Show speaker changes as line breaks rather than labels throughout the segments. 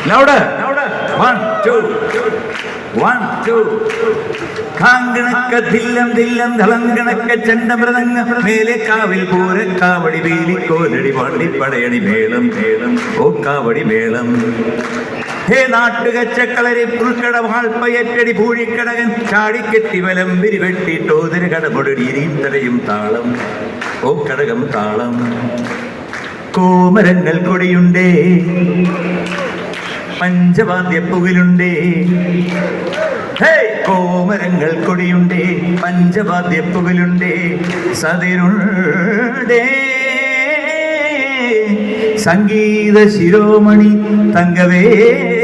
Louder. 1, 2. 1, 2. കാങ്കണക്ക ധില്ലം ധില്ലം ധളങ്കണക്ക ചെണ്ടമൃതങ്ങ മേലെ കാവിൽ പൂരക്കാവടി വേലിക്കോലടി പാണ്ടിപ്പടയണി മേളം മേളം ഓ കാവടി മേളം. ഹേ നാട്ടുകച്ചക്കളരി പുൽക്കട വാൾപ്പയറ്റടി പൂഴിക്കടകൻ ചാടിക്കെട്ടി വലം വിരിവെട്ടി ടോതിര കടപൊടിയും തടയും താളം ഓ കടകം താളം. കോമരങ്ങൾ കൊടിയുണ്ടേ പഞ്ചവാദ്യപ്പുകിലുണ്ടേ. ഹേ കോമരങ്ങൾ കൊടിയുണ്ടേ പഞ്ചവാദ്യപ്പുകിലുണ്ടേ സതിരുണ്ടേ. സംഗീത ശിരോമണി തങ്കവേലുവയ്യങ്കാർ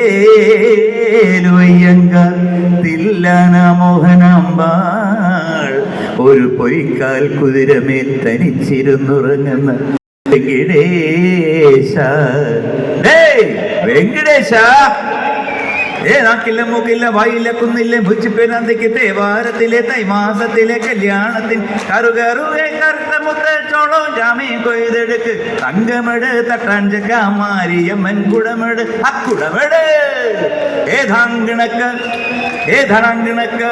തില്ലാന മോഹനാമ്പാൾ ഒരു പൊയ്ക്കാൽ കുതിരമേൽ തനിച്ചിരുന്നുറങ്ങുന്ന വെങ്കിടേശ. വെങ്കിടേശ നാക്കില്ല മൂക്കില്ല വായില്ല കുന്നില്ല ഭുജിപ്പേനന്തിക്ക് തേവാരത്തിലെ തൈമാസത്തിലെ കല്യാണത്തിൻ കറുകറുകെ കറുത്ത മുത്തോളോ ജാമി കൊയ്തെടുക്ക് തങ്കമെട് തട്ടാഞ്ചക്ക മാരിയമ്മൻ കുടമെട് അക്കുടമെട്. ഏതാങ്കിണക്ക് ഏതാങ്കിണക്ക്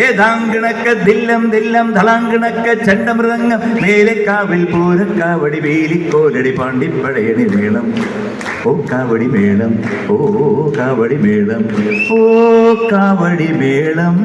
ഏതാങ്കിണക്ക് ദില്ലം ദില്ലം ധളാങ്കിണക്ക ചെണ്ടമൃതങ്ങ മേലെ കാവിൽ പൂരക്കാവടി വേലിക്കോലടി പാണ്ടിപ്പടയണി മേളം ഓ കാവടി മേളം ഓ കാവടി മേളം ഓ കാവടി മേളം.